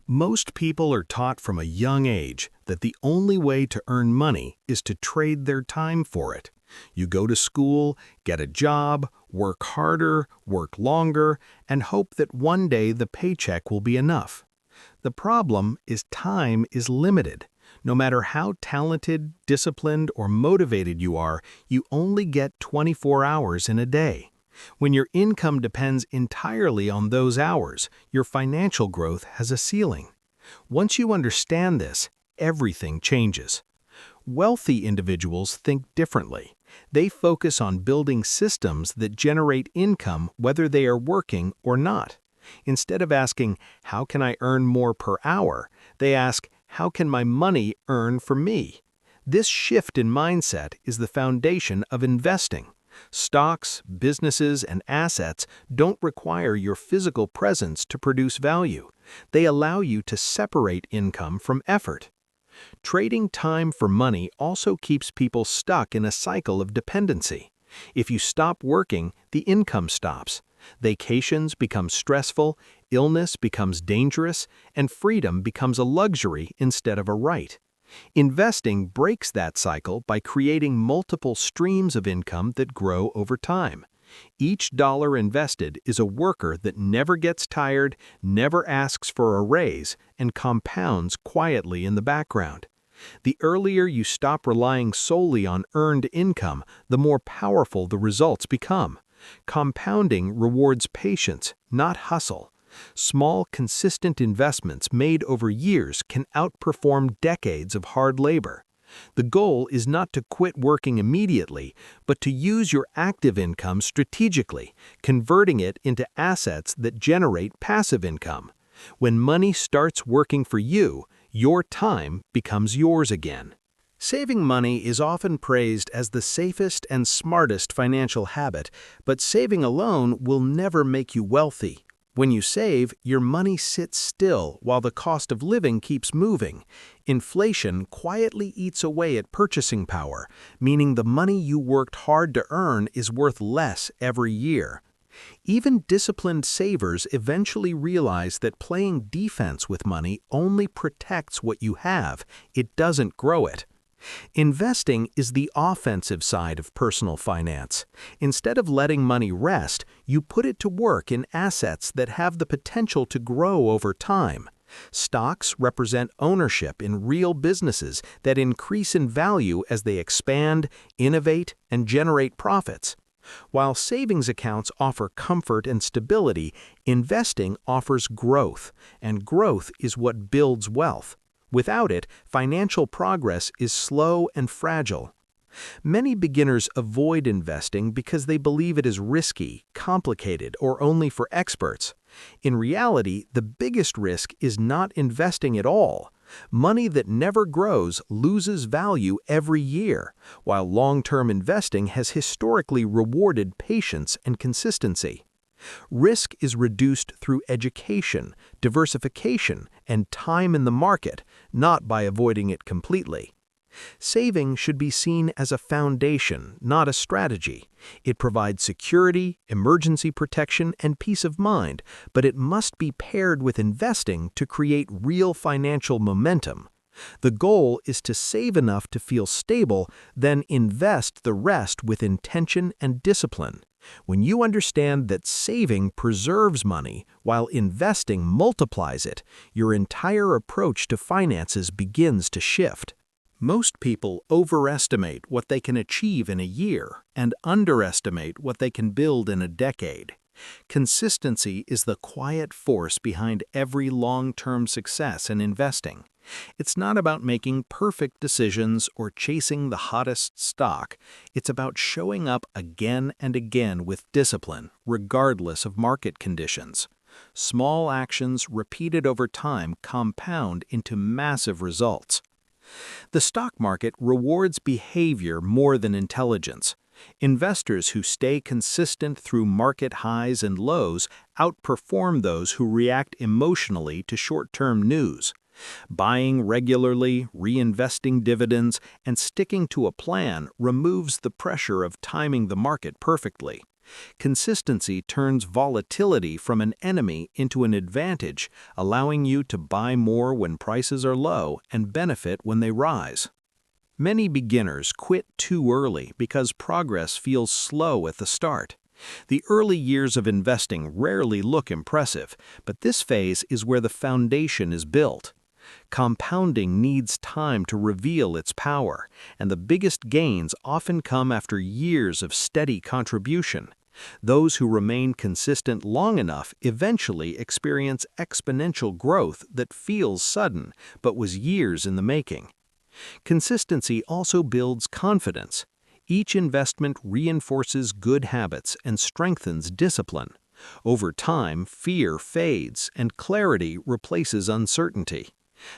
Most people are taught from a young age that the only way to earn money is to trade their time for it. You go to school, get a job, work harder, work longer, and hope that one day the paycheck will be enough. The problem is time is limited. No matter how talented, disciplined, or motivated you are, you only get 24 hours in a day. When your income depends entirely on those hours, your financial growth has a ceiling. Once you understand this, everything changes. Wealthy individuals think differently. They focus on building systems that generate income whether they are working or not. Instead of asking, "How can I earn more per hour?" they ask, "How can my money earn for me?" This shift in mindset is the foundation of investing. Stocks, businesses, and assets don't require your physical presence to produce value. They allow you to separate income from effort. Trading time for money also keeps people stuck in a cycle of dependency. If you stop working, the income stops. Vacations become stressful, illness becomes dangerous, and freedom becomes a luxury instead of a right. Investing breaks that cycle by creating multiple streams of income that grow over time. Each dollar invested is a worker that never gets tired, never asks for a raise, and compounds quietly in the background. The earlier you stop relying solely on earned income, the more powerful the results become. Compounding rewards patience, not hustle. Small, consistent investments made over years can outperform decades of hard labor. The goal is not to quit working immediately, but to use your active income strategically, converting it into assets that generate passive income. When money starts working for you, your time becomes yours again. Saving money is often praised as the safest and smartest financial habit, but saving alone will never make you wealthy. When you save, your money sits still while the cost of living keeps moving. Inflation quietly eats away at purchasing power, meaning the money you worked hard to earn is worth less every year. Even disciplined savers eventually realize that playing defense with money only protects what you have, it doesn't grow it. Investing is the offensive side of personal finance. Instead of letting money rest, you put it to work in assets that have the potential to grow over time. Stocks represent ownership in real businesses that increase in value as they expand, innovate, and generate profits. While savings accounts offer comfort and stability, investing offers growth, and growth is what builds wealth. Without it, financial progress is slow and fragile. Many beginners avoid investing because they believe it is risky, complicated, or only for experts. In reality, the biggest risk is not investing at all. Money that never grows loses value every year, while long-term investing has historically rewarded patience and consistency. Risk is reduced through education, diversification, and time in the market, not by avoiding it completely. Saving should be seen as a foundation, not a strategy. It provides security, emergency protection, and peace of mind, but it must be paired with investing to create real financial momentum. The goal is to save enough to feel stable, then invest the rest with intention and discipline. When you understand that saving preserves money while investing multiplies it, your entire approach to finances begins to shift. Most people overestimate what they can achieve in a year and underestimate what they can build in a decade. Consistency is the quiet force behind every long-term success in investing. It's not about making perfect decisions or chasing the hottest stock. It's about showing up again and again with discipline, regardless of market conditions. Small actions repeated over time compound into massive results. The stock market rewards behavior more than intelligence. Investors who stay consistent through market highs and lows outperform those who react emotionally to short-term news. Buying regularly, reinvesting dividends, and sticking to a plan removes the pressure of timing the market perfectly. Consistency turns volatility from an enemy into an advantage, allowing you to buy more when prices are low and benefit when they rise. Many beginners quit too early because progress feels slow at the start. The early years of investing rarely look impressive, but this phase is where the foundation is built. Compounding needs time to reveal its power, and the biggest gains often come after years of steady contribution. Those who remain consistent long enough eventually experience exponential growth that feels sudden but was years in the making. Consistency also builds confidence. Each investment reinforces good habits and strengthens discipline. Over time, fear fades and clarity replaces uncertainty.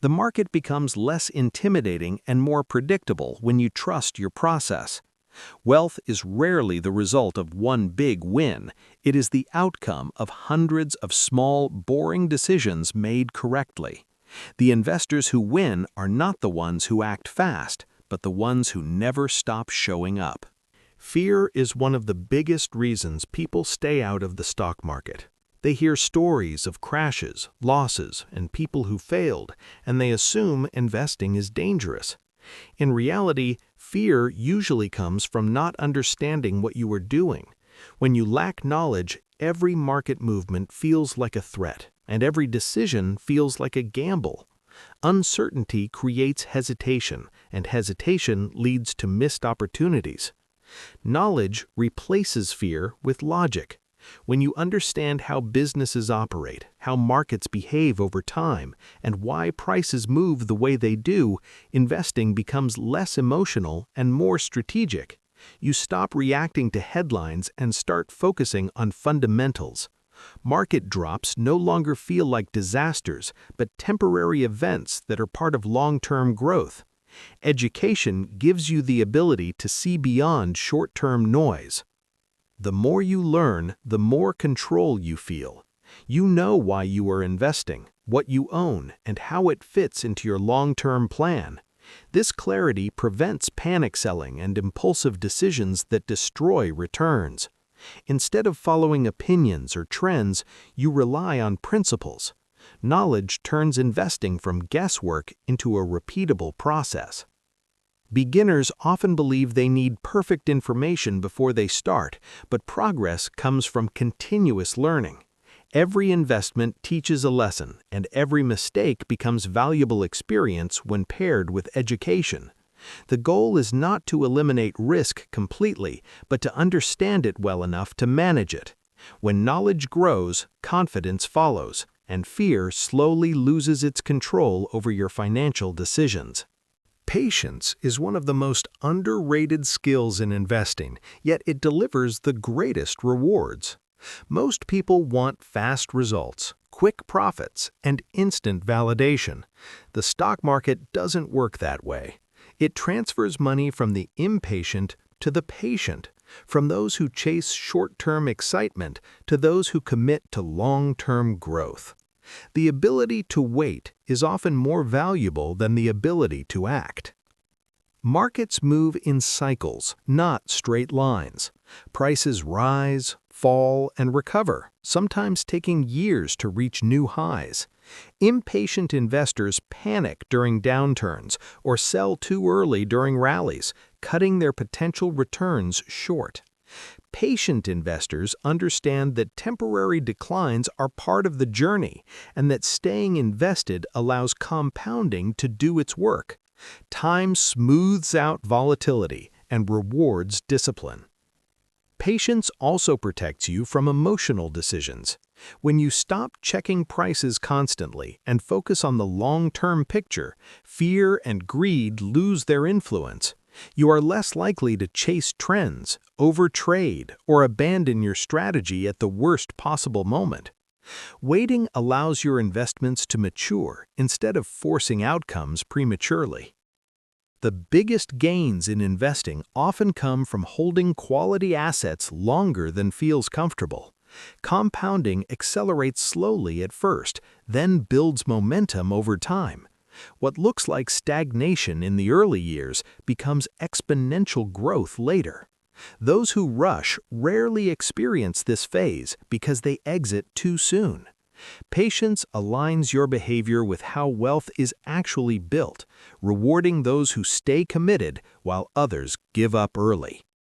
The market becomes less intimidating and more predictable when you trust your process. Wealth is rarely the result of one big win. It is the outcome of hundreds of small, boring decisions made correctly. The investors who win are not the ones who act fast, but the ones who never stop showing up. Fear is one of the biggest reasons people stay out of the stock market. They hear stories of crashes, losses, and people who failed, and they assume investing is dangerous. In reality, fear usually comes from not understanding what you are doing. When you lack knowledge, every market movement feels like a threat, and every decision feels like a gamble. Uncertainty creates hesitation, and hesitation leads to missed opportunities. Knowledge replaces fear with logic. When you understand how businesses operate, how markets behave over time, and why prices move the way they do, investing becomes less emotional and more strategic. You stop reacting to headlines and start focusing on fundamentals. Market drops no longer feel like disasters, but temporary events that are part of long-term growth. Education gives you the ability to see beyond short-term noise. The more you learn, the more control you feel. You know why you are investing, what you own, and how it fits into your long-term plan. This clarity prevents panic selling and impulsive decisions that destroy returns. Instead of following opinions or trends, you rely on principles. Knowledge turns investing from guesswork into a repeatable process. Beginners often believe they need perfect information before they start, but progress comes from continuous learning. Every investment teaches a lesson, and every mistake becomes valuable experience when paired with education. The goal is not to eliminate risk completely, but to understand it well enough to manage it. When knowledge grows, confidence follows, and fear slowly loses its control over your financial decisions. Patience is one of the most underrated skills in investing, yet it delivers the greatest rewards. Most people want fast results, quick profits, and instant validation. The stock market doesn't work that way. It transfers money from the impatient to the patient, from those who chase short-term excitement to those who commit to long-term growth. The ability to wait is often more valuable than the ability to act. Markets move in cycles, not straight lines. Prices rise, fall, and recover, sometimes taking years to reach new highs. Impatient investors panic during downturns or sell too early during rallies, cutting their potential returns short. Patient investors understand that temporary declines are part of the journey and that staying invested allows compounding to do its work. Time smooths out volatility and rewards discipline. Patience also protects you from emotional decisions. When you stop checking prices constantly and focus on the long-term picture, fear and greed lose their influence. You are less likely to chase trends, overtrade, or abandon your strategy at the worst possible moment. Waiting allows your investments to mature instead of forcing outcomes prematurely. The biggest gains in investing often come from holding quality assets longer than feels comfortable. Compounding accelerates slowly at first, then builds momentum over time. What looks like stagnation in the early years becomes exponential growth later. Those who rush rarely experience this phase because they exit too soon. Patience aligns your behavior with how wealth is actually built, rewarding those who stay committed while others give up early.